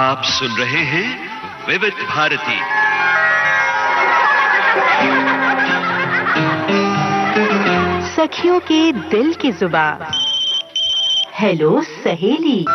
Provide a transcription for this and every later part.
आप सुन रहे हैं विविध भारती। सखियों के दिल की जुबान। हेलो सहेली।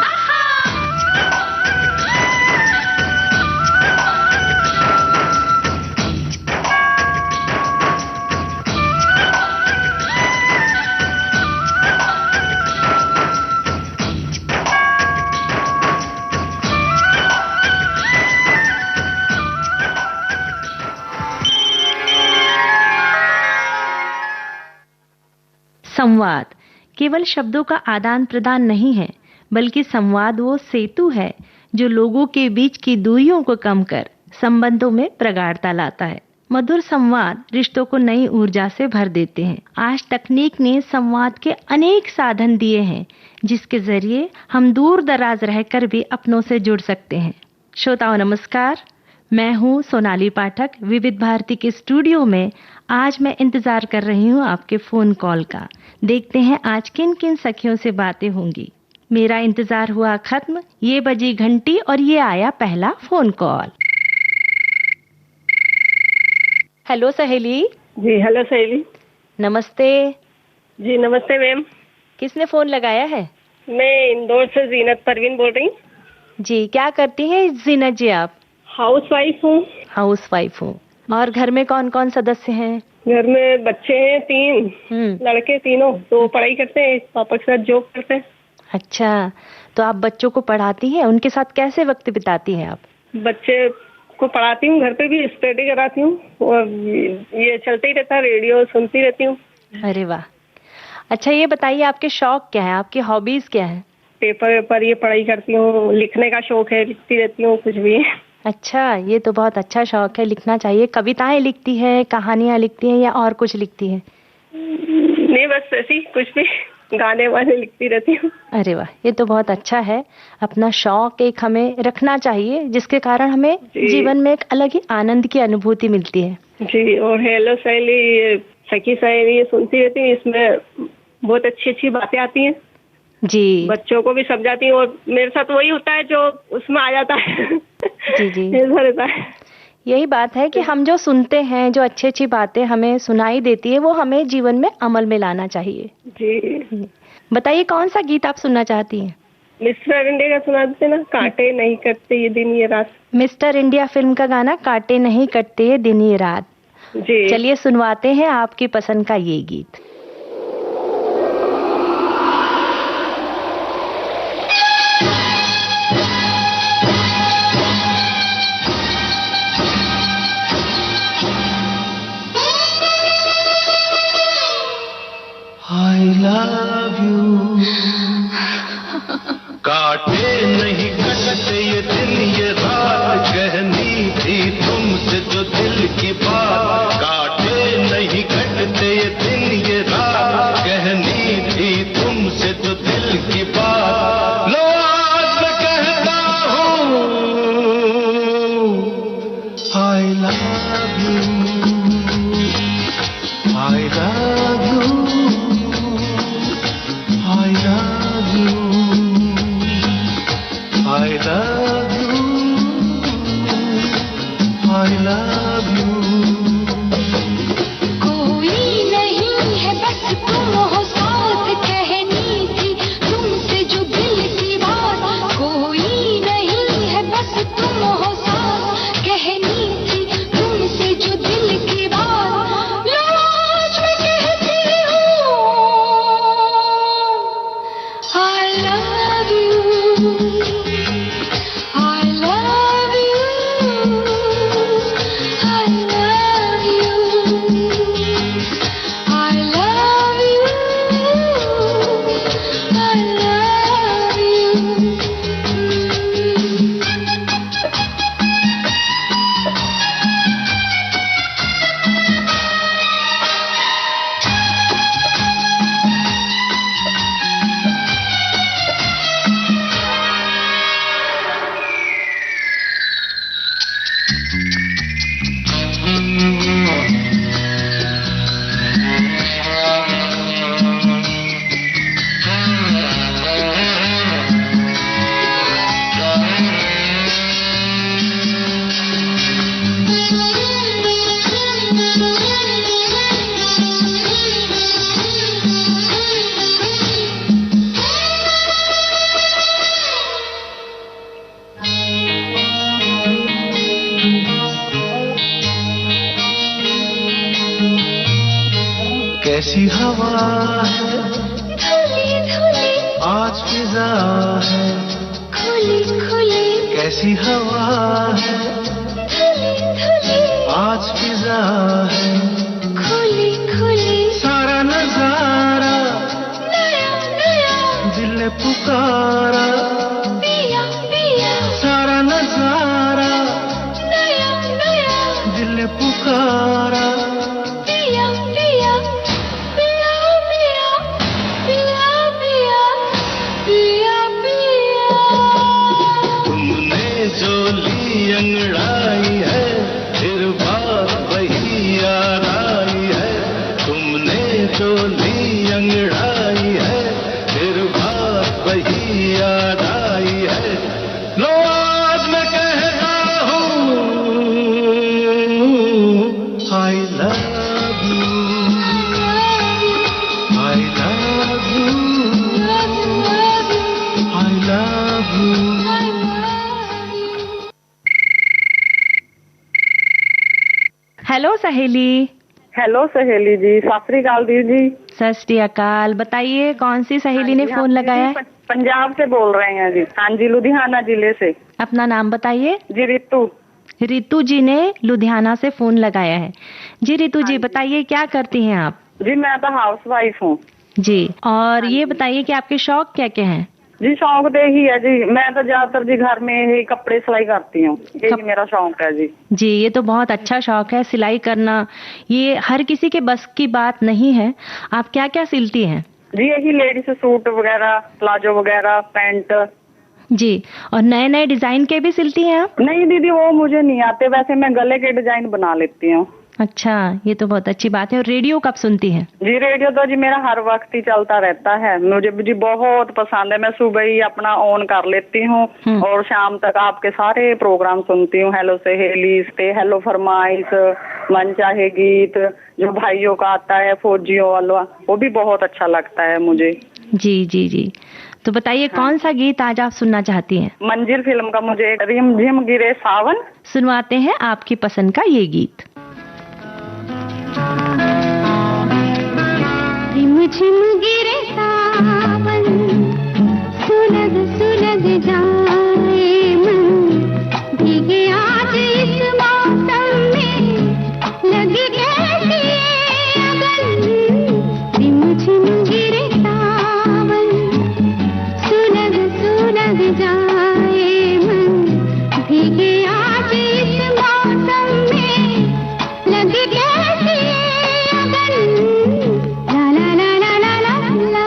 संवाद केवल शब्दों का आदान प्रदान नहीं है, बल्कि संवाद वो सेतु है जो लोगों के बीच की दूरियों को कम कर संबंधों में प्रगाढ़ता लाता है। मधुर संवाद रिश्तों को नई ऊर्जा से भर देते हैं। आज तकनीक ने संवाद के अनेक साधन दिए हैं, जिसके जरिए हम दूर दराज रहकर भी अपनों से जुड़ सकते हैं। श्रोताओं नमस्कार, मैं हूँ सोनाली पाठक। विविध भारती के स्टूडियो में आज मैं इंतजार कर रही हूँ आपके फोन कॉल का। देखते हैं आज किन किन सखियों से बातें होंगी। मेरा इंतजार हुआ खत्म, ये बजी घंटी और ये आया पहला फोन कॉल। हेलो सहेली। जी हेलो सहेली। नमस्ते। जी नमस्ते मैम। किसने फोन लगाया है? मैं इंदौर से जीनत परवीन बोल रही हूँ। जी, क्या करती हैं जीनत जी आप? हाउस वाइफ हूँ। हाउस वाइफ हूँ। और घर में कौन कौन सदस्य हैं? घर में बच्चे हैं 3 लड़के, तीनों तो पढ़ाई करते हैं, पापा के साथ जॉब करते हैं। अच्छा, तो आप बच्चों को पढ़ाती हैं, उनके साथ कैसे वक्त बिताती हैं आप? बच्चे को पढ़ाती हूँ, घर पे भी स्टडी कराती हूँ और ये चलते ही रहता है, रेडियो सुनती रहती हूँ। अरे वाह। अच्छा ये बताइए, आपके शौक क्या है, आपकी हॉबीज क्या है? पेपर वेपर ये पढ़ाई करती हूँ, लिखने का शौक है, लिखती रहती हूँ कुछ भी। अच्छा, ये तो बहुत अच्छा शौक है, लिखना चाहिए। कविताएं लिखती है, कहानियां लिखती है या और कुछ लिखती है? नहीं बस ऐसी कुछ भी, गाने वाने लिखती रहती हूँ। अरे वाह, ये तो बहुत अच्छा है। अपना शौक एक हमें रखना चाहिए, जिसके कारण हमें जीवन में एक अलग ही आनंद की अनुभूति मिलती है। जी, और हेलो सहेली, सखी सहेली ये सुनती रहती हूँ, इसमें बहुत अच्छी अच्छी बातें आती हैं जी। बच्चों को भी समझाती हूँ और मेरे साथ वही होता है जो उसमें आ जाता है। जी जी, ऐसा रहता है। यही बात है कि हम जो सुनते हैं, जो अच्छी अच्छी बातें हमें सुनाई देती है, वो हमें जीवन में अमल में लाना चाहिए। जी बताइए, कौन सा गीत आप सुनना चाहती हैं? मिस्टर इंडिया का सुना देते ना, कांटे नहीं कटते ये दिन ये रात। मिस्टर इंडिया फिल्म का गाना, कांटे नहीं कटते ये दिन ये रात। जी चलिए सुनवाते हैं आपकी पसंद का ये गीत। I love you। काटे नहीं कटते ये दिन ये रात, कहनी थी तुमसे जो दिल की बात। काटे नहीं कटते ये दिन ये रात, कहनी थी तुमसे जो दिल की बात। लो आज मैं कहता हूँ I love you, I love you, I love you, I love you, I love you। कोई नहीं है बस तुम हो साथ, कहनी थी तुमसे कैसी हवा है धुली धुली, आज फिजा है खुली खुली, कैसी हवा है धुली धुली, आज फिजा है खुली खुली, सारा नजारा नया नया, दिल ने पुकारा पिया पिया, सारा नजारा नया नया, दिल ने पुकारा पिया पिया, पिया पिया, पिया पिया, पिया पिया। तुमने जो ली अंगड़ाई है फिर बात वही याद आई है तुमने जो ली अंगड़ाई है फिर बात वही याद आई है लो आज मैं कहता हूँ I love you I love you I love you hello सहेली। हेलो सहेली जी, सत श्री अकाल दीदी जी। सत श्री अकाल। बताइए कौन सी सहेली ने फोन लगाया है? पंजाब से बोल रहे हैं जी। हाँ जी, लुधियाना जिले से। अपना नाम बताइए। जी रितु। रितु जी ने लुधियाना से फोन लगाया है। जी रितु जी बताइए क्या करती हैं आप? जी मैं तो हाउस वाइफ हूँ जी। और ये बताइए कि आपके शौक क्या क्या हैं? जी। शौक तो यही है जी, मैं तो ज्यादातर जी घर में ही कपड़े सिलाई करती हूँ, यही मेरा शौक है जी। जी ये तो बहुत अच्छा शौक है, सिलाई करना। ये हर किसी के बस की बात नहीं है। आप क्या क्या सिलती हैं? जी यही लेडीज सूट वगैरह, प्लाजो वगैरह, पैंट। जी। और नए नए डिजाइन के भी सिलती हैं आप? नहीं दीदी वो मुझे नहीं आते, वैसे मैं गले के डिजाइन बना लेती हूँ। अच्छा, ये तो बहुत अच्छी बात है। और रेडियो कब सुनती हैं? जी रेडियो तो जी मेरा हर वक्त ही चलता रहता है, मुझे जी बहुत पसंद है। मैं सुबह ही अपना ऑन कर लेती हूँ और शाम तक आपके सारे प्रोग्राम सुनती हूँ। हेलो सहेली पे, हेलो फरमाइश, मन चाहे गीत, जो भाइयों का आता है फौजियों वाला, वो भी बहुत अच्छा लगता है मुझे। जी जी जी। तो बताइए कौन सा गीत आज आप सुनना चाहती हैं? मंजिल फिल्म का मुझे रिम झिम गिरे सावन। सुनवाते हैं आपकी पसंद का ये गीत। रिम झिम गिरे सावन, सुलग सुलग जाए मन, भीगे आज इस मौसम में, लगी कैसी ये अगन। रिम झिम गिरे सावन, सुलग सुलग जाए मन, भीगे आज इस मौसम में, लगी कैसी ये अगन। ला ला ला ला ला ला ला।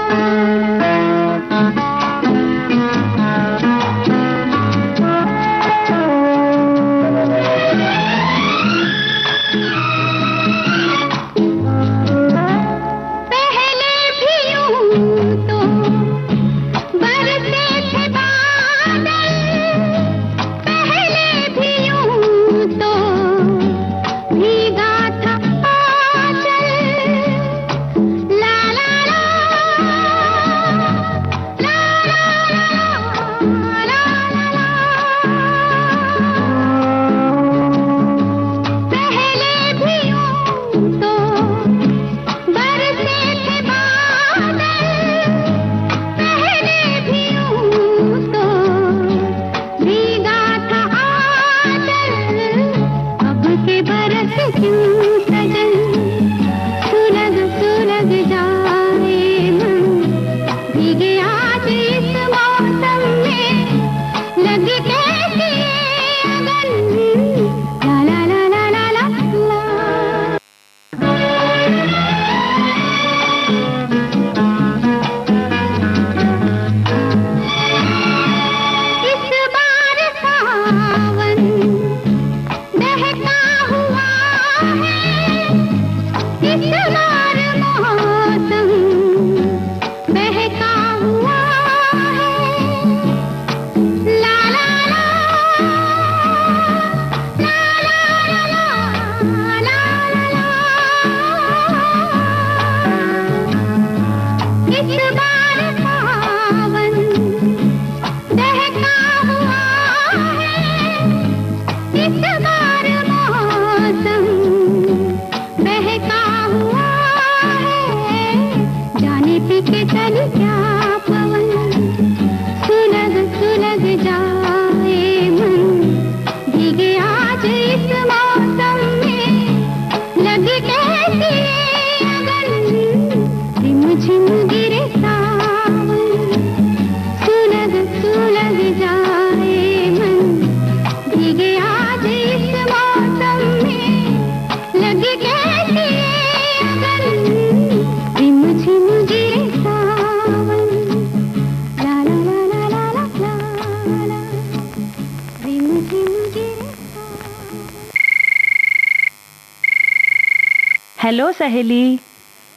हेलो सहेली।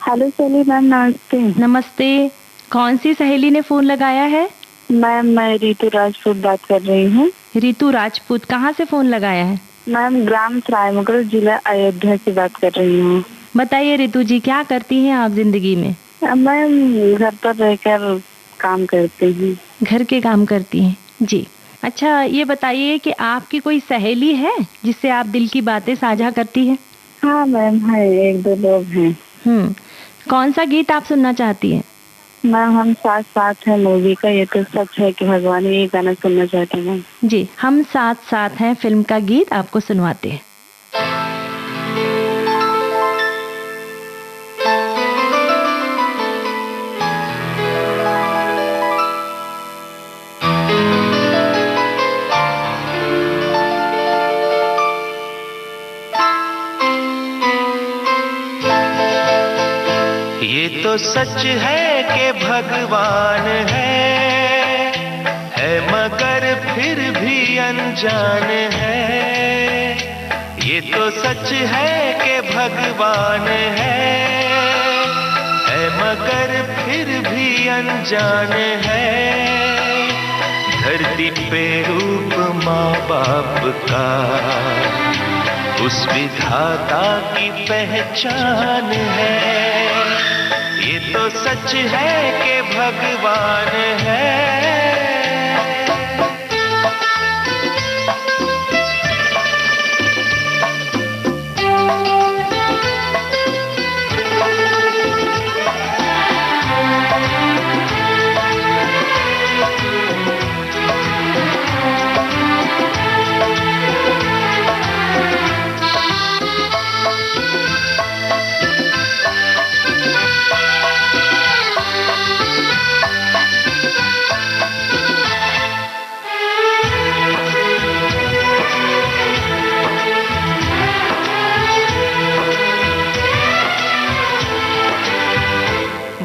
हेलो सहेली मैम, नमस्ते। नमस्ते। कौन सी सहेली ने फोन लगाया है? मैम मैं रितु राजपूत बात कर रही हूँ। रितु राजपूत, कहाँ से फोन लगाया है? मैम ग्राम सरायमुगल, जिला अयोध्या से बात कर रही हूँ। बताइए रितु जी, क्या करती हैं आप जिंदगी में? मैम घर पर रहकर काम करती हूँ। घर के काम करती हैं जी। अच्छा, ये बताइए कि आपकी कोई सहेली है जिससे आप दिल की बातें साझा करती हैं? हाँ मैम है, 1-2 लोग हैं। कौन सा गीत आप सुनना चाहती हैं? मैम हम साथ साथ हैं मूवी का ये तो सच है कि भगवान, ये गाना सुनना चाहते हैं। जी, हम साथ साथ हैं फिल्म का गीत आपको सुनवाते हैं। ये तो सच है कि भगवान है मगर फिर भी अनजान है। ये तो सच है कि भगवान है मगर फिर भी अनजान है। धरती पे रूप माँ बाप का उस विधाता की पहचान है। ये तो सच है कि भगवान है।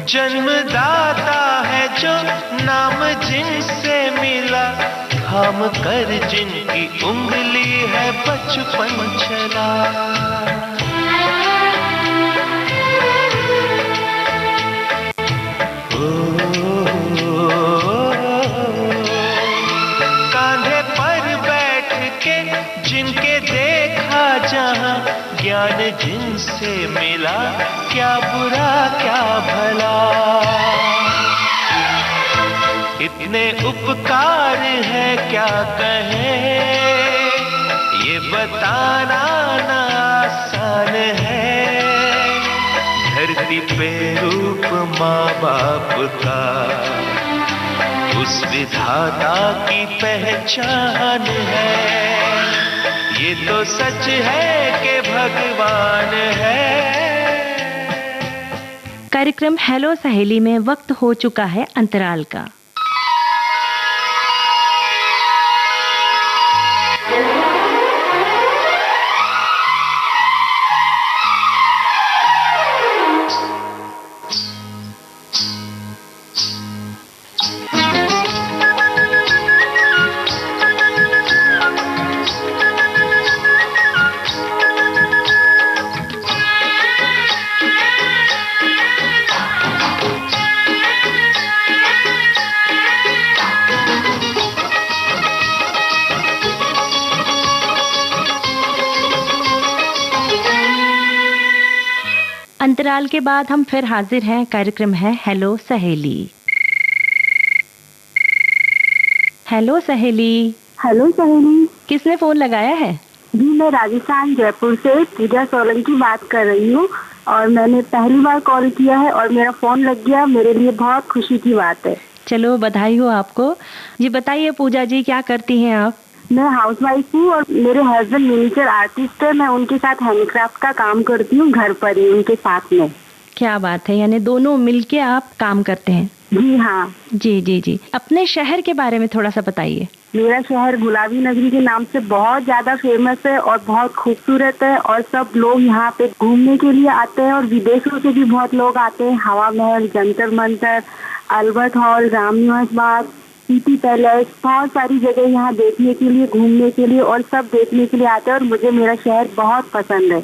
जन्मदाता है जो नाम जिनसे मिला, थाम कर जिनकी उंगली है बचपन चला। कांधे पर बैठ के जिनके देखा जहां, ज्ञान जिनसे मिला, क्या बुरा क्या भला। इतने उपकार है क्या कहें, ये बताना ना आसान है। धरती पे रूप माँ बाप का उस विधाता की पहचान है। ये तो सच है कि भगवान है। कार्यक्रम हेलो सहेली में वक्त हो चुका है अंतराल का। अंतराल के बाद हम फिर हाजिर हैं। कार्यक्रम है हेलो सहेली। हेलो सहेली। हेलो सहेली। किसने फोन लगाया है? जी मैं राजस्थान जयपुर से पूजा सोलंकी बात कर रही हूँ और मैंने पहली बार कॉल किया है और मेरा फोन लग गया। मेरे लिए बहुत खुशी की बात है। चलो बधाई हो आपको। ये बताइए पूजा जी, क्या करती हैं आप? मैं हाउसवाइफ हूँ और मेरे हस्बैंड मिनिएचर आर्टिस्ट है। मैं उनके साथ हैंडक्राफ्ट का काम करती हूँ घर पर ही उनके साथ में। क्या बात है, यानी दोनों मिलके आप काम करते हैं? जी हाँ। जी जी जी। अपने शहर के बारे में थोड़ा सा बताइए। मेरा शहर गुलाबी नगरी के नाम से बहुत ज्यादा फेमस है और बहुत खूबसूरत है और सब लोग यहाँ पे घूमने के लिए आते हैं और विदेशों से भी बहुत लोग आते हैं। हवा महल, Jantar Mantar, Albert hall, Ramniwas Bagh, city palace, बहुत सारी जगह यहाँ देखने के लिए, घूमने के लिए और सब देखने के लिए आते हैं और मुझे मेरा शहर बहुत पसंद है।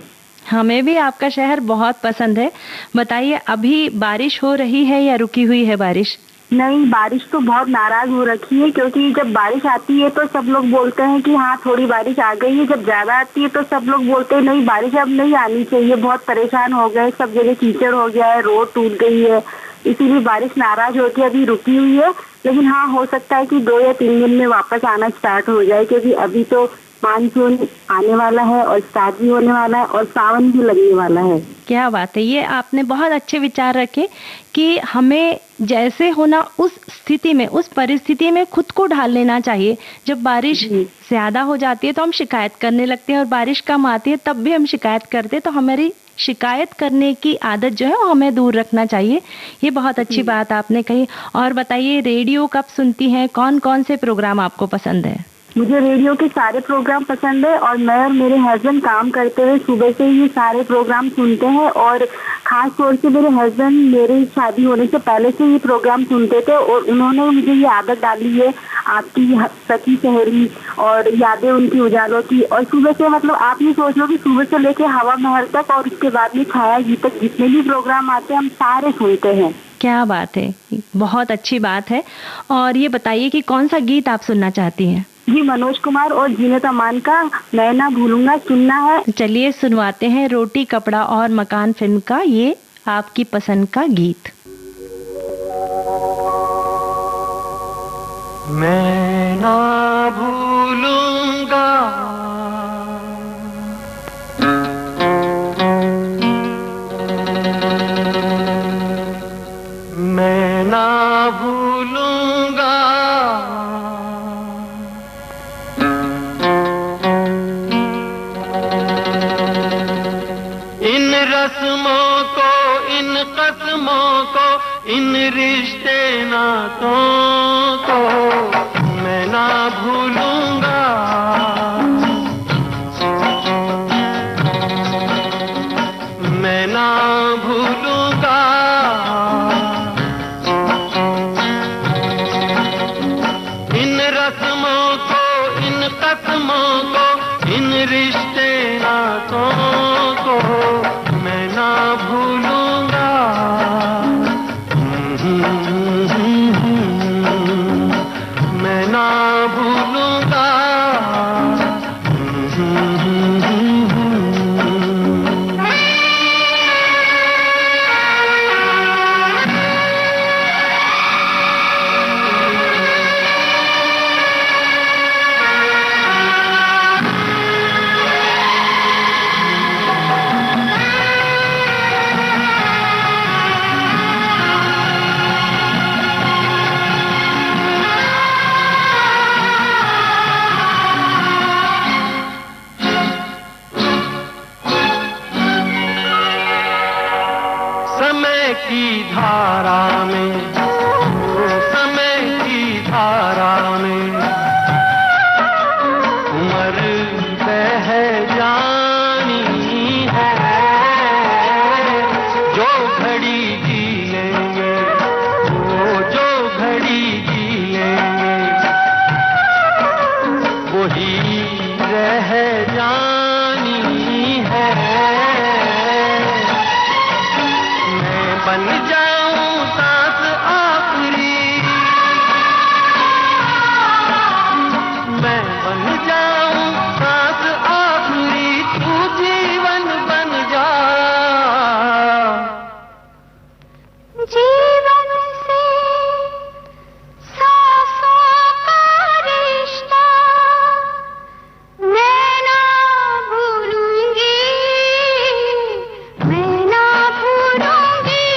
हमें भी आपका शहर बहुत पसंद है। बताइए, अभी बारिश हो रही है या रुकी हुई है बारिश? नहीं, बारिश तो बहुत नाराज हो रखी है, क्योंकि जब बारिश आती है तो सब लोग बोलते हैं कि हाँ थोड़ी बारिश आ गई है, जब ज्यादा आती है तो सब लोग बोलते हैं नहीं बारिश अब नहीं आनी चाहिए, बहुत परेशान हो गए, सब जगह कीचड़ हो गया है, रोड टूट गई है, इसीलिए बारिश नाराज होकर अभी रुकी हुई है। लेकिन हाँ, हो सकता है कि 2 या 3 दिन में वापस आना स्टार्ट हो जाए, क्योंकि अभी तो मानसून आने वाला है और स्टार्ट भी होने वाला है और सावन भी लगने वाला है। क्या बात है, ये आपने बहुत अच्छे विचार रखे कि हमें जैसे होना उस स्थिति में, उस परिस्थिति में खुद को ढाल लेना चाहिए। जब बारिश ज्यादा हो जाती है तो हम शिकायत करने लगते हैं, और बारिश कम आती है तब भी हम शिकायत करते हैं, तो हमारी शिकायत करने की आदत जो है वो हमें दूर रखना चाहिए। ये बहुत अच्छी बात आपने कही। और बताइए, रेडियो कब सुनती हैं? कौन कौन से प्रोग्राम आपको पसंद है? मुझे रेडियो के सारे प्रोग्राम पसंद है, और मैं और मेरे हस्बैंड काम करते हुए सुबह से ही ये सारे प्रोग्राम सुनते हैं। और खास तौर से मेरे हस्बैंड मेरी शादी होने से पहले से ये प्रोग्राम सुनते थे, और उन्होंने मुझे ये आदत डाली है, आपकी सखी सहेली और यादें उनकी उजालों की। और सुबह से, मतलब आप ये सोच लो कि सुबह से लेके हवा महल तक और उसके बाद में छाया गीत तक जितने भी प्रोग्राम आते हैं हम सारे सुनते हैं। क्या बात है, बहुत अच्छी बात है। और ये बताइए कि कौन सा गीत आप सुनना चाहती हैं? जी, मनोज कुमार और जीनत अमान का मैं ना भूलूंगा सुनना है। चलिए सुनवाते हैं रोटी कपड़ा और मकान फिल्म का ये आपकी पसंद का गीत। मैं ना भूलूंगा मैं ना भूलूंगा इन रस्मों को, इन कस्मों को, इन रिश्ते नातों को मैं ना भूलूंगा। मैं ना भूलूंगा इन रस्मों को, इन कस्मों को, इन रिश्ते नातों को मैं ना भूलूंगा। मैं ना भूलूंगा। समय की धारा में, समय की धारा में उम्र बह जानी है। जो घड़ी जी लेंगे, जो घड़ी जी लेंगे वही रह जानी है। बन जाऊं सांस आखिरी, मैं बन जाऊं सांस आखिरी, तू जीवन बन जा। जीवन से सांसों का रिश्ता मैं ना भूलूंगी, मैं ना भूलूंगी।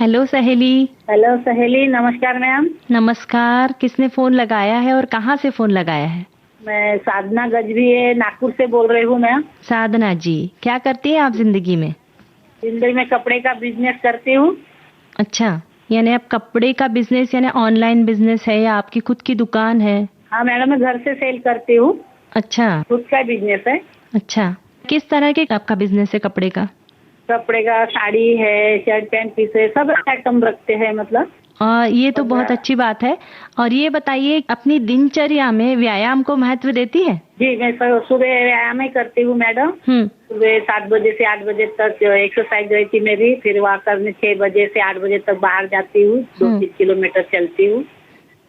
हेलो सहेली। हेलो सहेली, नमस्कार मैम। नमस्कार, किसने फोन लगाया है और कहाँ से फोन लगाया है? मैं साधना गजबी है, नागपुर से बोल रही हूँ मैम। साधना जी, क्या करती हैं आप जिंदगी में? जिंदगी में कपड़े का बिजनेस करती हूँ। अच्छा, यानी आप कपड़े का बिजनेस यानी ऑनलाइन बिजनेस है या आपकी खुद की दुकान है? हाँ मैडम, मैं घर से सेल करती हूँ। अच्छा, खुद का बिजनेस है। अच्छा, किस तरह के आपका बिजनेस है कपड़े का? कपड़े का साड़ी है, शर्ट पैंट पीस है, सब आइटम रखते हैं मतलब। ये तो बहुत अच्छी बात है। और ये बताइए, अपनी दिनचर्या में व्यायाम को महत्व देती है? जी, मैं सुबह व्यायाम ही करती हूँ मैडम। सुबह 7 बजे से 8 बजे तक एक्सरसाइज रहती मेरी, फिर वहाँ करने 6 बजे से 8 बजे तक बाहर जाती हूँ, 2-3 किलोमीटर चलती हूँ।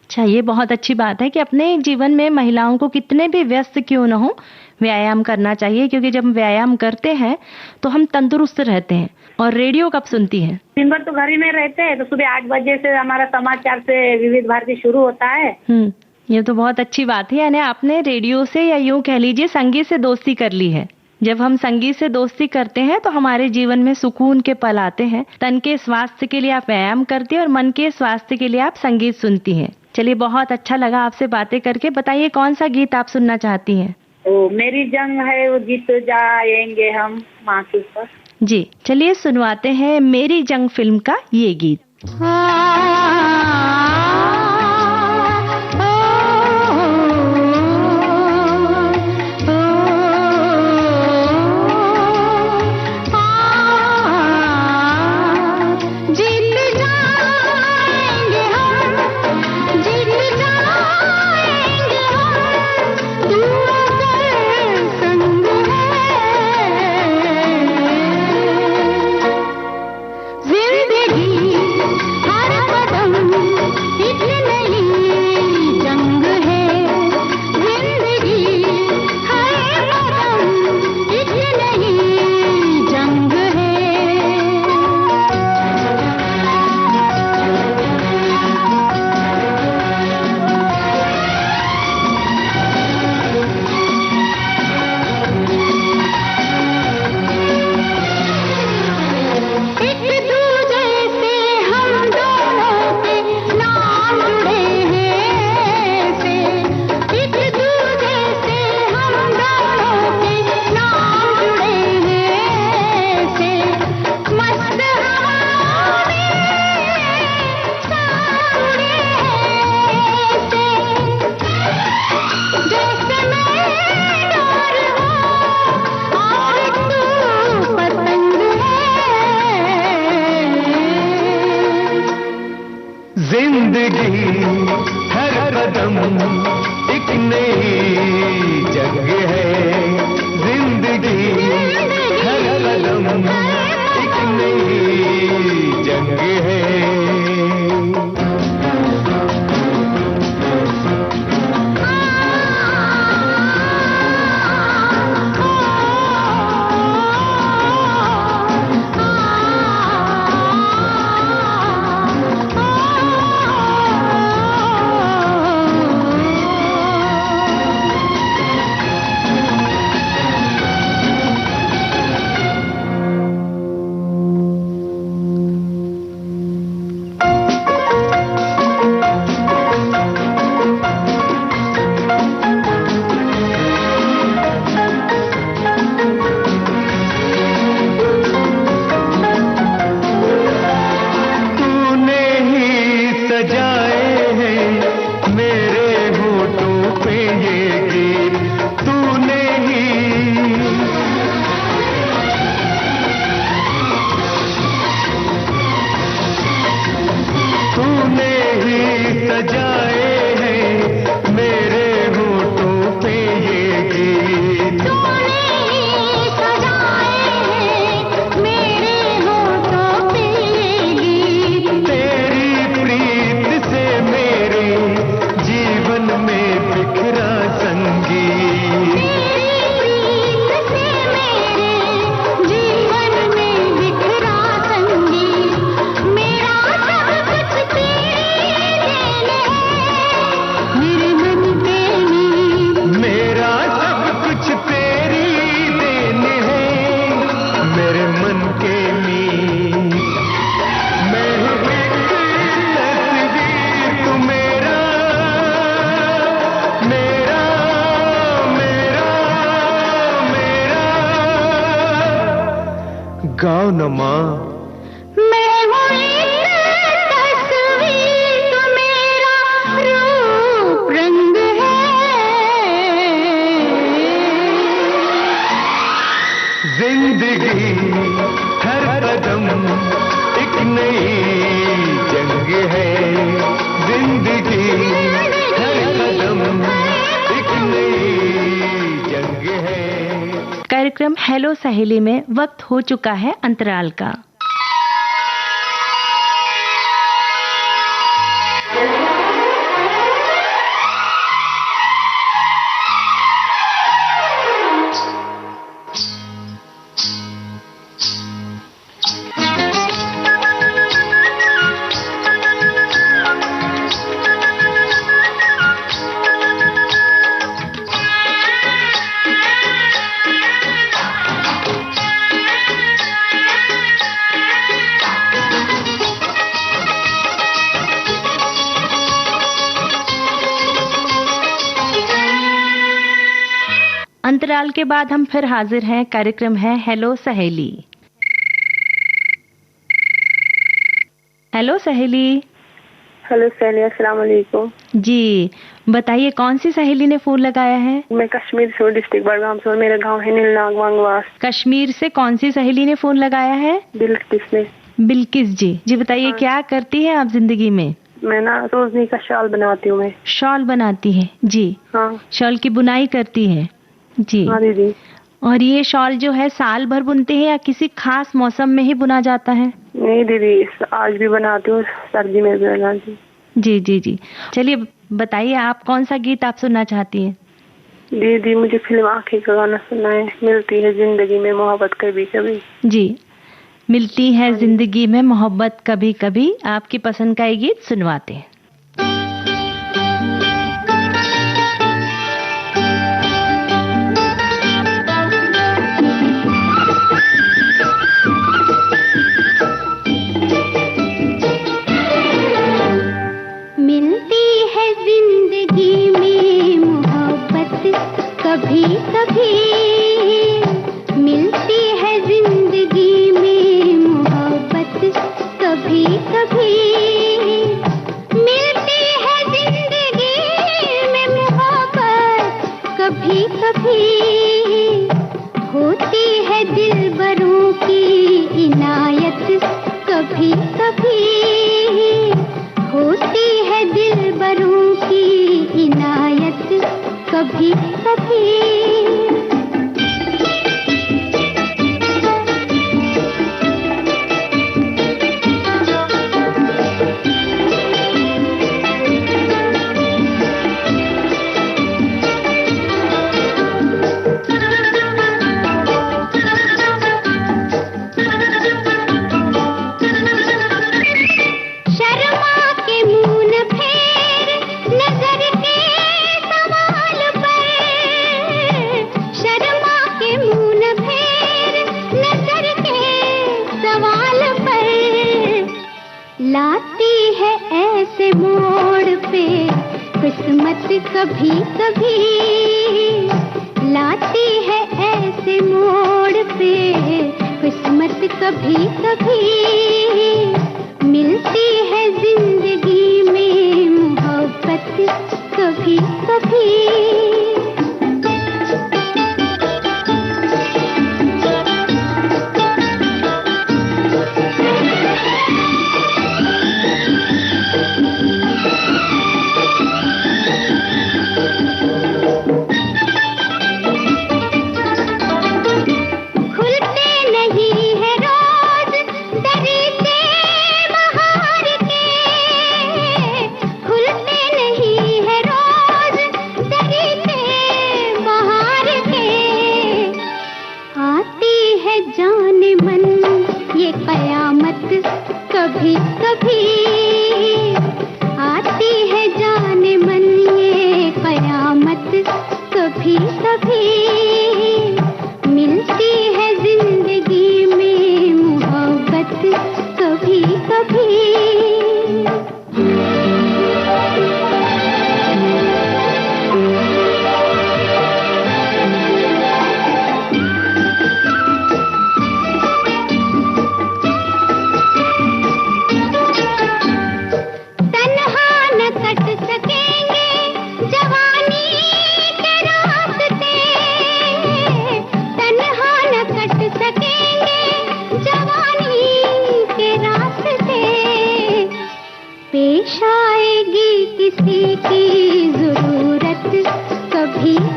अच्छा, ये बहुत अच्छी बात है कि अपने जीवन में महिलाओं को कितने भी व्यस्त क्यों न हो, व्यायाम करना चाहिए, क्योंकि जब व्यायाम करते हैं तो हम तंदुरुस्त रहते हैं। और रेडियो कब सुनती हैं? दिन भर तो घर ही में रहते हैं, तो सुबह 8 बजे से हमारा समाचार से विविध भारती शुरू होता है। ये तो बहुत अच्छी बात है, यानी आपने रेडियो से या यूं कह लीजिए संगीत से दोस्ती कर ली है। जब हम संगीत से दोस्ती करते हैं तो हमारे जीवन में सुकून के पल आते हैं। तन के स्वास्थ्य के लिए आप व्यायाम करती हैं और मन के स्वास्थ्य के लिए आप संगीत सुनती हैं। चलिए, बहुत अच्छा लगा आपसे बातें करके। बताइए, कौन सा गीत आप सुनना चाहती हैं? मेरी जंग है वो गीत जाएंगे हम माँ के ऊपर। जी, चलिए सुनवाते हैं मेरी जंग फिल्म का ये गीत। नई जंग है जिंदगी, हर कदम एक नई जंग है। कार्यक्रम हेलो सहेली में वक्त हो चुका है अंतराल का। अंतराल के बाद हम फिर हाजिर हैं। कार्यक्रम है हेलो सहेली। हेलो सहेली। हेलो सहेली, अस्सलाम वालेकुम। जी बताइए, कौन सी सहेली ने फोन लगाया है? मैं कश्मीर से, डिस्ट्रिक्ट बड़गाम से, और मेरा गांव है नीलनाग वांगवास। कश्मीर से कौन सी सहेली ने फोन लगाया है? बिल्किस ने। बिल्किस जी। जी बताइए, हाँ। क्या करती है आप जिंदगी में? मैं ना रोजनी का शॉल बनाती हूँ। मैं शॉल बनाती है जी। हाँ। शॉल की बुनाई करती है जी। हाँ दीदी। और ये शॉल जो है साल भर बुनते हैं या किसी खास मौसम में ही बुना जाता है? नहीं दीदी, आज भी बनाती हूँ, सर्दी में भी बनाती हूँ। जी जी जी। चलिए बताइए, आप कौन सा गीत आप सुनना चाहती हैं? दीदी मुझे फिल्म आँखें का गाना सुनना है। मिलती है जिंदगी में मोहब्बत कभी कभी। जी, मिलती है जिंदगी में मोहब्बत कभी कभी, आपकी पसंद का ये गीत सुनवाते हैं। मिलती है जिंदगी में मोहब्बत कभी कभी, मिलती है जिंदगी में मोहब्बत कभी कभी, मिलती है जिंदगी में मोहब्बत कभी कभी, होती है दिलबरों की इनायत कभी कभी, होती है दिलबरों की इनायत कभी कभी। लाती है ऐसे मोड़ पे किस्मत कभी कभी, लाती है ऐसे मोड़ पे किस्मत कभी कभी, मिलती है जिंदगी में मोहब्बत कभी कभी। कभी कभी आती है जाने मन ये कयामत कभी कभी, मिलती है जिंदगी में मोहब्बत कभी कभी। जवानी के रास्ते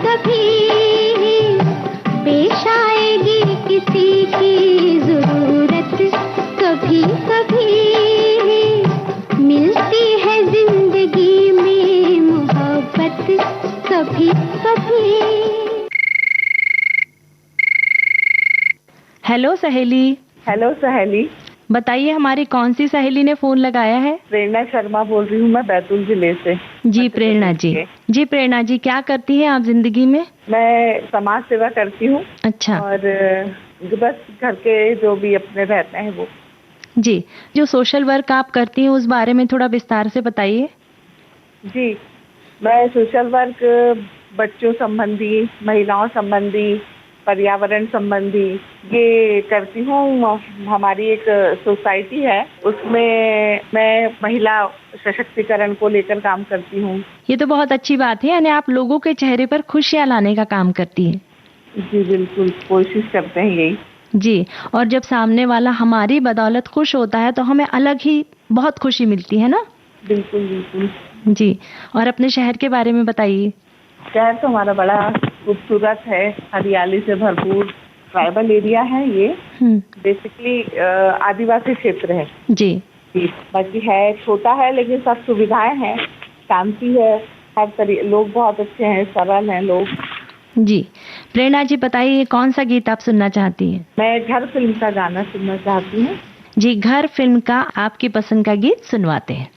कभी पेश आएगी किसी की जरूरत, कभी कभी मिलती है जिंदगी में मोहब्बत, कभी कभी। हेलो सहेली। हेलो सहेली। बताइए हमारी कौन सी सहेली ने फोन लगाया है? प्रेरणा शर्मा बोल रही हूँ मैं, बैतूल जिले से। जी प्रेरणा जी। जी प्रेरणा जी, क्या करती हैं आप जिंदगी में? मैं समाज सेवा करती हूँ। अच्छा। और बस घर के जो भी अपने रहते हैं वो। जी, जो सोशल वर्क आप करती हैं उस बारे में थोड़ा विस्तार से बताइए। जी, मैं सोशल वर्क बच्चों संबंधी, महिलाओं संबंधी, पर्यावरण संबंधी ये करती हूँ। हमारी एक सोसाइटी है, उसमें मैं महिला सशक्तिकरण को लेकर काम करती हूँ। ये तो बहुत अच्छी बात है, यानी आप लोगों के चेहरे पर खुशियाँ लाने का काम करती हैं। जी बिल्कुल, कोशिश करते हैं यही। जी, और जब सामने वाला हमारी बदौलत खुश होता है तो हमें अलग ही बहुत खुशी मिलती है ना? बिल्कुल बिल्कुल। जी, और अपने शहर के बारे में बताइए। शहर तो हमारा बड़ा खूबसूरत है, हरियाली से भरपूर ट्राइबल एरिया है ये। बेसिकली आदिवासी क्षेत्र है। जी। बाकी है, छोटा है लेकिन सब सुविधाएं हैं, शांति है, हर लोग बहुत अच्छे हैं, सरल हैं लोग। जी, प्रेरणा जी बताइए कौन सा गीत आप सुनना चाहती हैं? मैं घर फिल्म का गाना सुनना चाहती हूँ। जी, घर फिल्म का आपकी पसंद का गीत सुनवाते हैं।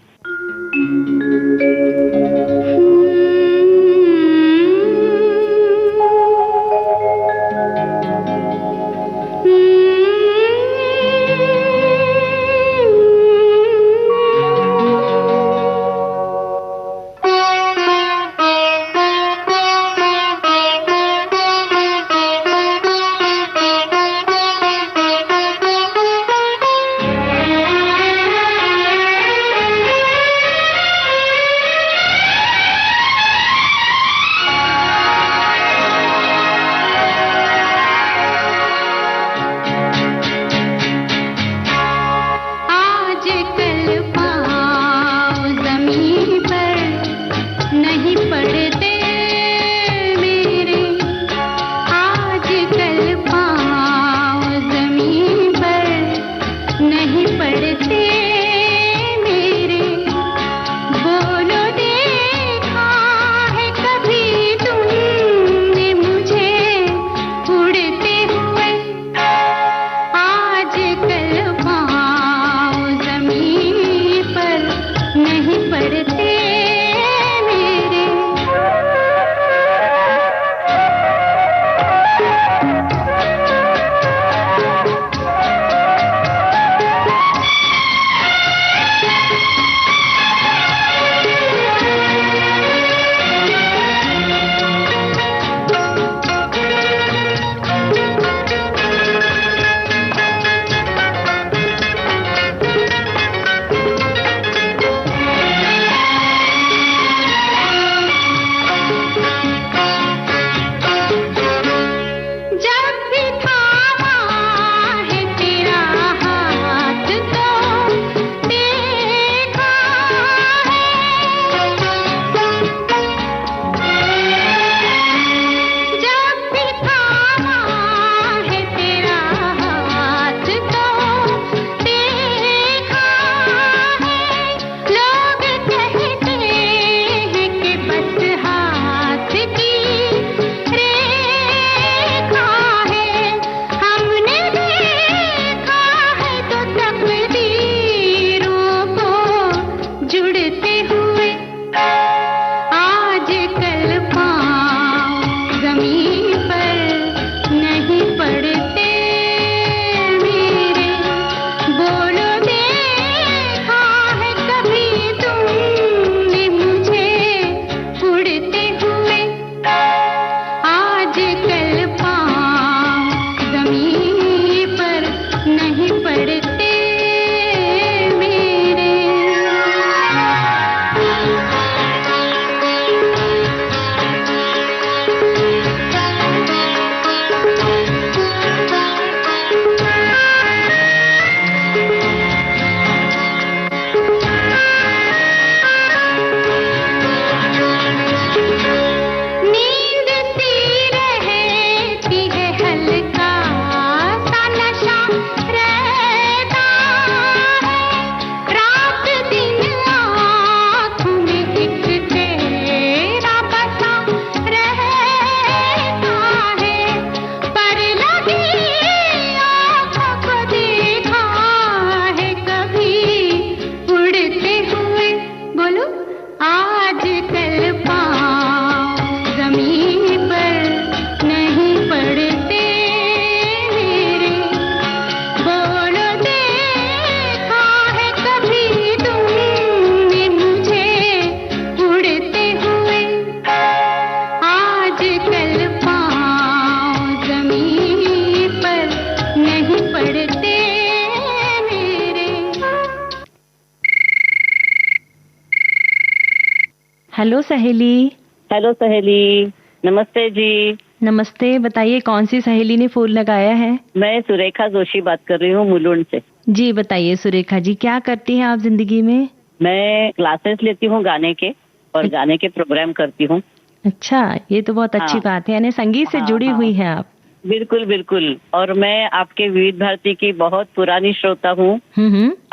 हेलो सहेली। हेलो सहेली, नमस्ते जी। नमस्ते, बताइए कौन सी सहेली ने फूल लगाया है? मैं सुरेखा जोशी बात कर रही हूँ मुलुंड से। जी बताइए सुरेखा जी, क्या करती हैं आप जिंदगी में? मैं क्लासेस लेती हूँ गाने के और गाने के प्रोग्राम करती हूँ। अच्छा, ये तो बहुत अच्छी बात है, यानी संगीत से जुड़ी हुई हैं आप। बिल्कुल बिल्कुल, और मैं आपके विविध भारती की बहुत पुरानी श्रोता हूँ।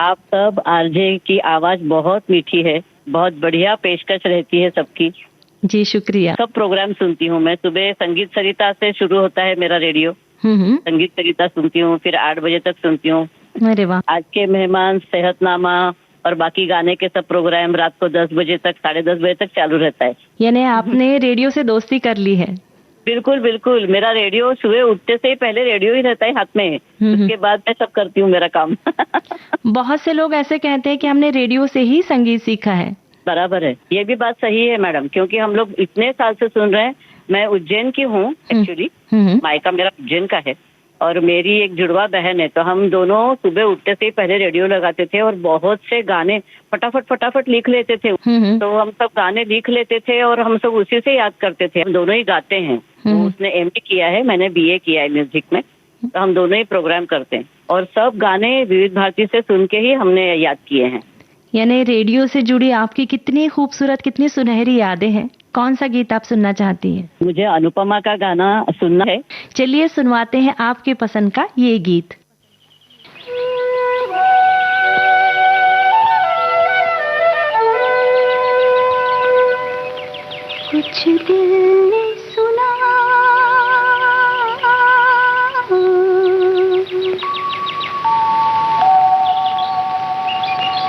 आप सब आरजे की आवाज बहुत मीठी है, बहुत बढ़िया पेशकश रहती है सबकी। जी शुक्रिया। सब प्रोग्राम सुनती हूँ मैं। सुबह संगीत सरिता से शुरू होता है मेरा रेडियो। संगीत सरिता सुनती हूँ, फिर 8 बजे तक सुनती हूँ। अरे वाह। आज के मेहमान, सेहतनामा और बाकी गाने के सब प्रोग्राम रात को 10 बजे तक, 10:30 बजे तक चालू रहता है। यानी आपने रेडियो से दोस्ती कर ली है? बिल्कुल बिल्कुल, मेरा रेडियो सुबह उठते से ही पहले रेडियो ही रहता है हाथ में, उसके बाद मैं सब करती हूँ मेरा काम। बहुत से लोग ऐसे कहते हैं कि हमने रेडियो से ही संगीत सीखा है। बराबर है, ये भी बात सही है मैडम, क्योंकि हम लोग इतने साल से सुन रहे हैं। मैं उज्जैन की हूँ एक्चुअली, मायका मेरा उज्जैन का है, और मेरी एक जुड़वा बहन है। तो हम दोनों सुबह उठते से ही पहले रेडियो लगाते थे और बहुत से गाने फटाफट लिख लेते थे। तो हम सब गाने लिख लेते थे और हम सब उसी से याद करते थे। हम दोनों ही गाते हैं। वो उसने MA किया है, मैंने BA किया है म्यूजिक में। तो हम दोनों ही प्रोग्राम करते हैं और सब गाने विविध भारती से सुन के ही हमने याद किए हैं। यानी रेडियो से जुड़ी आपकी कितनी खूबसूरत, कितनी सुनहरी यादें हैं। कौन सा गीत आप सुनना चाहती हैं? मुझे अनुपमा का गाना सुनना है। चलिए सुनवाते हैं आपके पसंद का ये गीत। कुछ दिल ने सुना,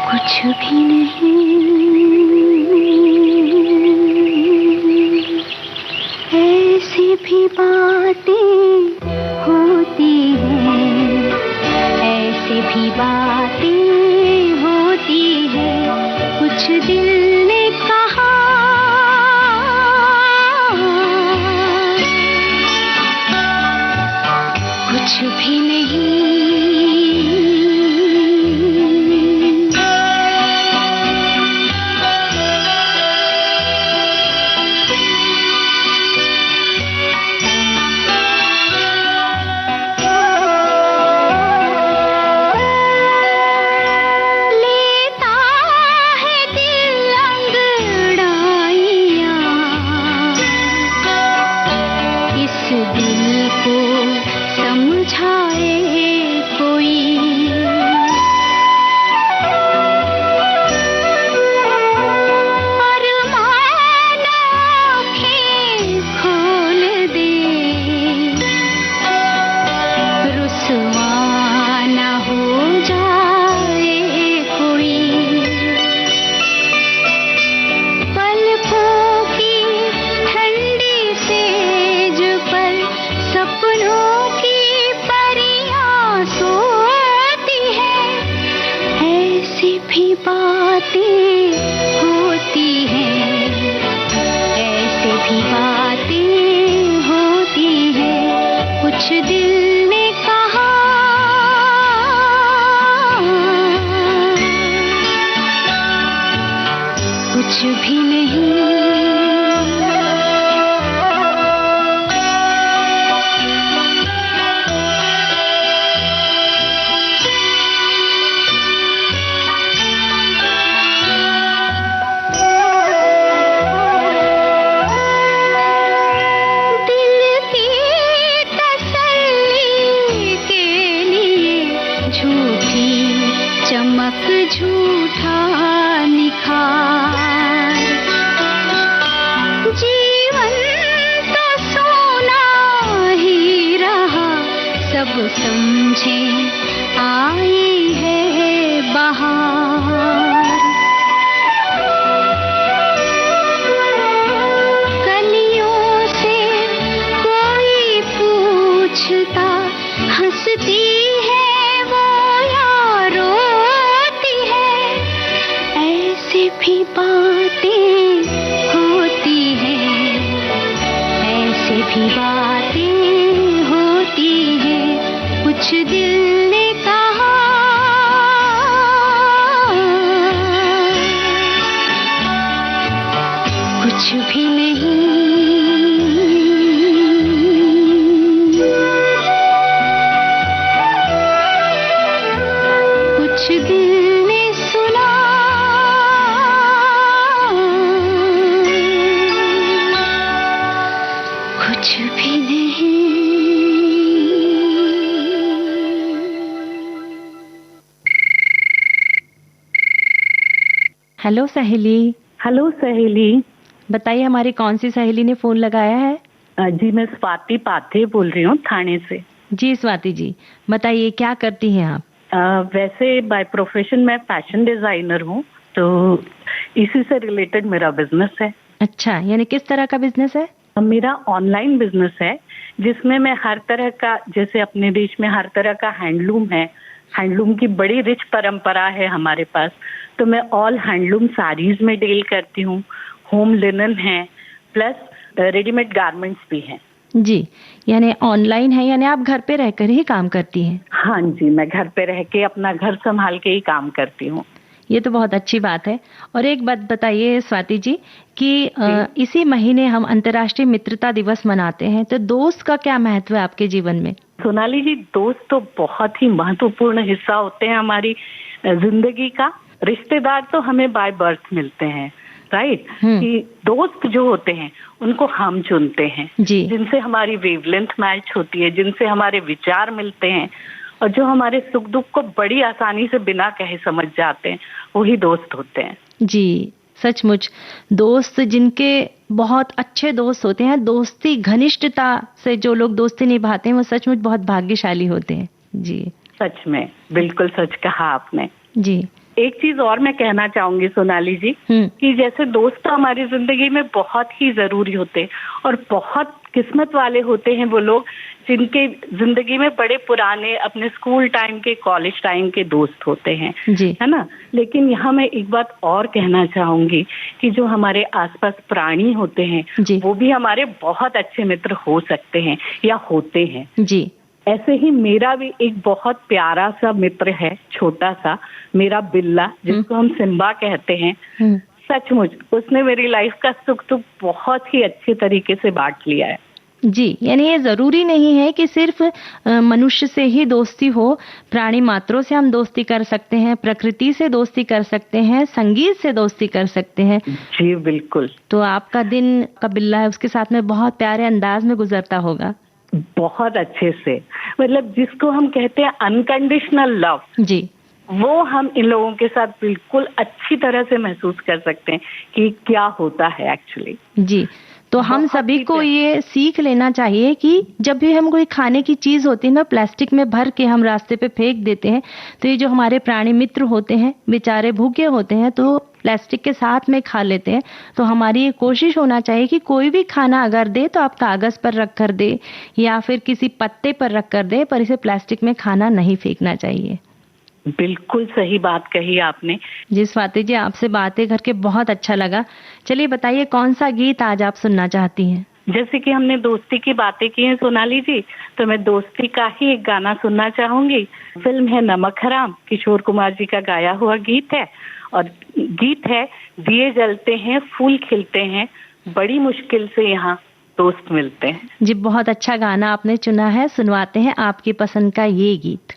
कुछ भी नहीं, ऐसी भी बातें होती हैं, ऐसी भी बातें होती हैं। कुछ दिल ने कहा, कुछ भी नहीं। बातें होती हैं, कुछ दिल ने कहा। हेलो सहेली। हेलो सहेली। बताइए हमारी कौन सी सहेली ने फोन लगाया है? जी मैं स्वाति पाथे बोल रही हूँ थाने से। जी स्वाति जी, बताइए क्या करती हैं आप? वैसे बाय प्रोफेशन मैं फैशन डिजाइनर हूँ, तो इसी से रिलेटेड मेरा बिजनेस है। अच्छा, यानी किस तरह का बिजनेस है? मेरा ऑनलाइन बिजनेस है जिसमें मैं हर तरह का, जैसे अपने देश में हर तरह का हैंडलूम है, हैंडलूम की बड़ी रिच परंपरा है हमारे पास, तो मैं ऑल हैंडलूम साड़ीज में डील करती हूँ, होम लिनन है, प्लस रेडीमेड गारमेंट्स भी हैं। जी, यानी ऑनलाइन है, यानी आप घर पे रहकर ही काम करती हैं? हाँ जी, मैं घर पे रह के अपना घर संभाल के ही काम करती हूँ। ये तो बहुत अच्छी बात है। और एक बात बताइए स्वाति जी कि इसी महीने हम अंतर्राष्ट्रीय मित्रता दिवस मनाते हैं, तो दोस्त का क्या महत्व है आपके जीवन में? सोनाली जी, दोस्त तो बहुत ही महत्वपूर्ण हिस्सा होते हैं हमारी जिंदगी का। रिश्तेदार तो हमें बाय बर्थ मिलते हैं, राइट, कि दोस्त जो होते हैं उनको हम चुनते हैं, जिनसे हमारी वेवलेंथ मैच होती है, जिनसे हमारे विचार मिलते हैं और जो हमारे सुख दुख को बड़ी आसानी से बिना कहे समझ जाते हैं, वही दोस्त होते हैं। जी सचमुच, दोस्त जिनके बहुत अच्छे दोस्त होते हैं, दोस्ती घनिष्ठता से जो लोग दोस्ती निभाते हैं वो सचमुच बहुत भाग्यशाली होते हैं। जी सच में, बिल्कुल सच कहा आपने। जी एक चीज और मैं कहना चाहूंगी सोनाली जी कि जैसे दोस्त तो हमारी जिंदगी में बहुत ही जरूरी होते हैं और बहुत किस्मत वाले होते हैं वो लोग जिनके जिंदगी में बड़े पुराने अपने स्कूल टाइम के, कॉलेज टाइम के दोस्त होते हैं, है ना। लेकिन यहाँ मैं एक बात और कहना चाहूंगी कि जो हमारे आसपास प्राणी होते हैं वो भी हमारे बहुत अच्छे मित्र हो सकते हैं या होते हैं। जी ऐसे ही मेरा भी एक बहुत प्यारा सा मित्र है, छोटा सा, मेरा बिल्ला, जिसको हम सिम्बा कहते हैं। सचमुच उसने मेरी लाइफ का सुख दुख बहुत ही अच्छे तरीके से बांट लिया है। जी, यानी ये जरूरी नहीं है कि सिर्फ मनुष्य से ही दोस्ती हो, प्राणी मात्रों से हम दोस्ती कर सकते हैं, प्रकृति से दोस्ती कर सकते हैं, संगीत से दोस्ती कर सकते हैं। जी बिल्कुल। तो आपका दिन का बिल्ला है उसके साथ में बहुत प्यारे अंदाज में गुजरता होगा। बहुत अच्छे से, मतलब जिसको हम कहते हैं अनकंडीशनल लव, जी, वो हम इन लोगों के साथ बिल्कुल अच्छी तरह से महसूस कर सकते हैं कि क्या होता है एक्चुअली। जी, तो हम सभी को ये सीख लेना चाहिए कि जब भी हम कोई खाने की चीज होती है ना, प्लास्टिक में भर के हम रास्ते पे फेंक देते हैं, तो ये जो हमारे प्राणी मित्र होते हैं बेचारे भूखे होते हैं तो प्लास्टिक के साथ में खा लेते हैं। तो हमारी ये कोशिश होना चाहिए कि कोई भी खाना अगर दे तो आप कागज पर रख कर दे या फिर किसी पत्ते पर रख कर दे, पर इसे प्लास्टिक में खाना नहीं फेंकना चाहिए। बिल्कुल सही बात कही आपने। जी स्वाति जी, आपसे बातें करके बहुत अच्छा लगा। चलिए बताइए कौन सा गीत आज आप सुनना चाहती हैं? जैसे कि हमने दोस्ती की बातें की हैं सोनाली जी, तो मैं दोस्ती का ही एक गाना सुनना चाहूंगी। फिल्म है नमक हराम, किशोर कुमार जी का गाया हुआ गीत है और गीत है दिए जलते हैं फूल खिलते हैं, बड़ी मुश्किल से यहाँ दोस्त मिलते हैं। जी बहुत अच्छा गाना आपने चुना है, सुनवाते हैं आपकी पसंद का ये गीत।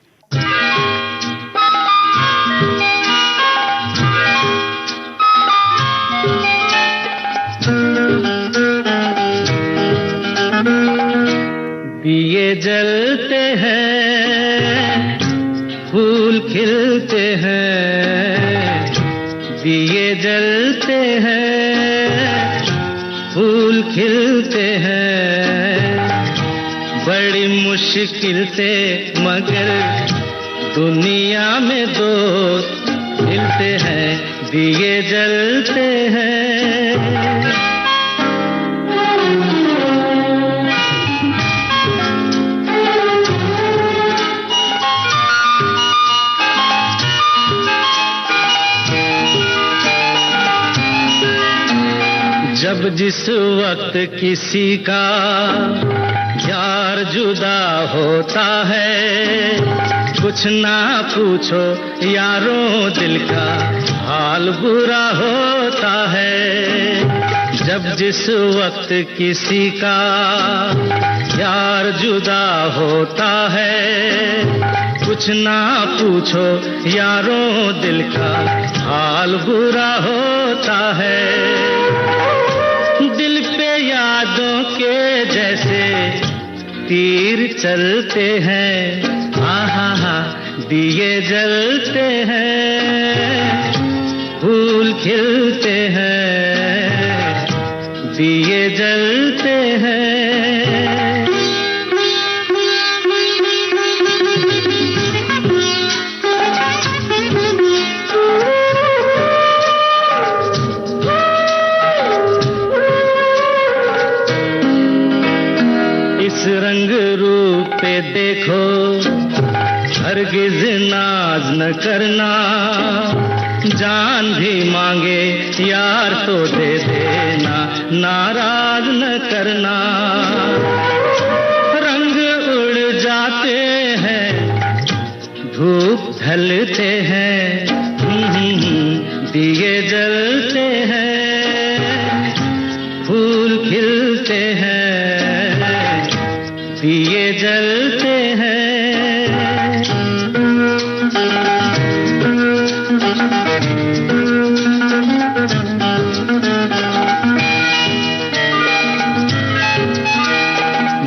दिए जलते हैं फूल खिलते हैं, दिए जलते हैं फूल खिलते हैं, बड़ी मुश्किल से मगर दुनिया में दोस्त मिलते हैं, दिए जलते हैं। जब जिस वक्त किसी का यार जुदा होता है, कुछ ना पूछो यारों दिल का हाल बुरा होता है। जब जिस वक्त किसी का यार जुदा होता है, कुछ ना पूछो यारों दिल का हाल बुरा होता है। दिल पे यादों के जैसे तीर चलते हैं, हा दिए जलते हैं, फूल खिलते हैं, दिए जलते हैं। इस रंग रूप पे देखो, हरगिज नाज न करना, जान भी मांगे यार तो दे देना, नाराज न करना। रंग उड़ जाते हैं, धूप ढलते हैं, दिए जलते हैं, फूल खिलते हैं, दिए जलते हैं।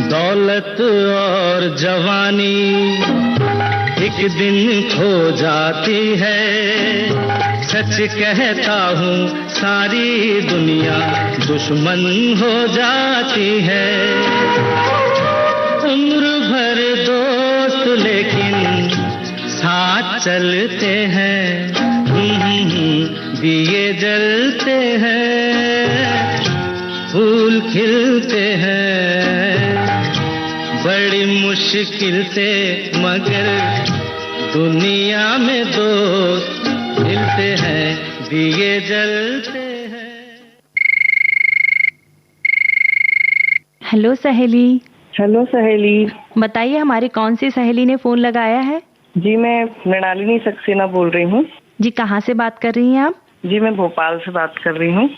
दौलत और जवानी एक दिन खो जाती है, सच कहता हूँ सारी दुनिया दुश्मन हो जाती है। उम्र भर दोस्त लेकिन साथ चलते हैं, दिए जलते हैं, फूल खिलते हैं, बड़ी मुश्किल से मगर दुनिया में दोस्त मिलते हैं, दिए जलते हैं। हेलो सहेली। हेलो सहेली। बताइए हमारी कौन सी सहेली ने फोन लगाया है? जी मैं मृणालिनी सक्सेना बोल रही हूँ। जी कहाँ से बात कर रही हैं आप? जी मैं भोपाल से बात कर रही हूँ।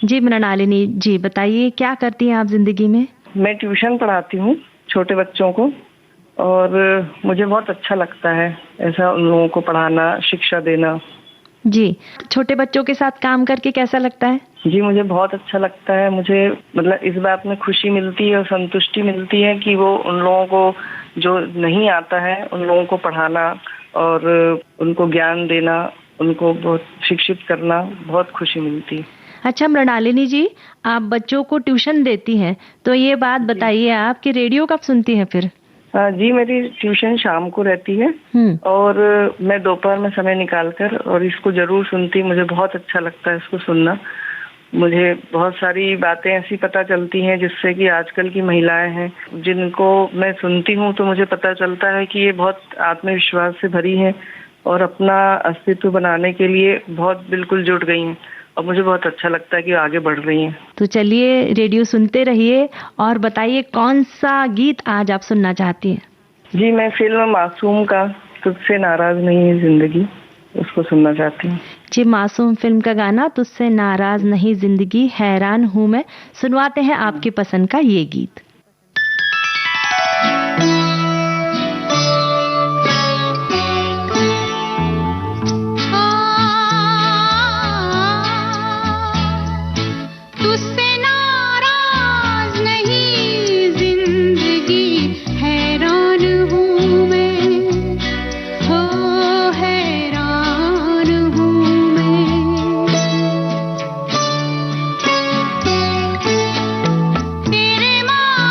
जी मृणालिनी जी बताइए क्या करती हैं आप जिंदगी में? मैं ट्यूशन पढ़ाती हूँ छोटे बच्चों को, और मुझे बहुत अच्छा लगता है ऐसा उन लोगों को पढ़ाना, शिक्षा देना। जी छोटे बच्चों के साथ काम करके कैसा लगता है? जी मुझे बहुत अच्छा लगता है। मुझे मतलब इस बात में खुशी मिलती है और संतुष्टि मिलती है कि वो उन लोगों को जो नहीं आता है उन लोगों को पढ़ाना और उनको ज्ञान देना, उनको बहुत शिक्षित करना, बहुत खुशी मिलती है। अच्छा मृणालिनी जी, आप बच्चों को ट्यूशन देती हैं, तो ये बात बताइए आप कि रेडियो कब सुनती हैं फिर? जी मेरी ट्यूशन शाम को रहती है और मैं दोपहर में समय निकालकर और इसको जरूर सुनती। मुझे बहुत अच्छा लगता है इसको सुनना। मुझे बहुत सारी बातें ऐसी पता चलती हैं जिससे कि आजकल की महिलाएं हैं जिनको मैं सुनती हूँ तो मुझे पता चलता है कि ये बहुत आत्मविश्वास से भरी हैं और अपना अस्तित्व बनाने के लिए बहुत बिल्कुल जुट गई हैं, और मुझे बहुत अच्छा लगता है कि आगे बढ़ रही हैं। तो चलिए रेडियो सुनते रहिए और बताइए कौन सा गीत आज आप सुनना चाहती हैं? जी मैं फिल्म मासूम का तुझसे नाराज नहीं है जिंदगी, उसको सुनना चाहती हूँ। जी मासूम फिल्म का गाना तुझसे नाराज नहीं जिंदगी हैरान हूँ मैं, सुनवाते हैं आपकी पसंद का ये गीत। तेरे माँ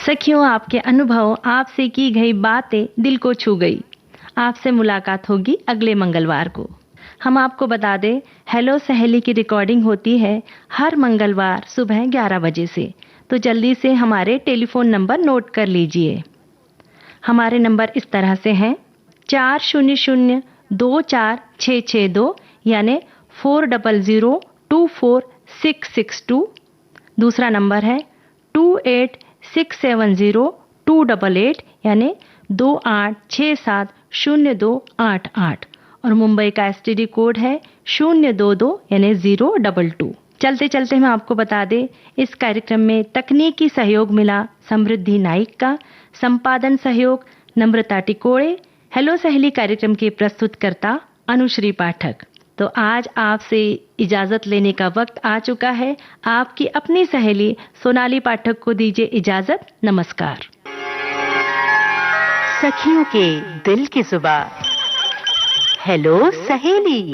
सखियों, आपके अनुभव, आपसे की गई बातें दिल को छू गई। आपसे मुलाकात होगी अगले मंगलवार को। हम आपको बता दें, हेलो सहेली की रिकॉर्डिंग होती है हर मंगलवार सुबह 11 बजे से, तो जल्दी से हमारे टेलीफोन नंबर नोट कर लीजिए। हमारे नंबर इस तरह से हैं 40024662 यानी 40024662। दूसरा नंबर है 28670288 यानी 28670288 और मुंबई का एसटीडी कोड है 022 यानी 022। चलते चलते मैं आपको बता दें, इस कार्यक्रम में तकनीकी सहयोग मिला समृद्धि नाइक का, संपादन सहयोग नम्रता टिकोड़े, हेलो सहेली कार्यक्रम के प्रस्तुतकर्ता अनुश्री पाठक। तो आज आपसे इजाजत लेने का वक्त आ चुका है। आपकी अपनी सहेली सोनाली पाठक को दीजिए इजाजत। नमस्कार। सखियों के दिल की जुबान, हेलो सहेली।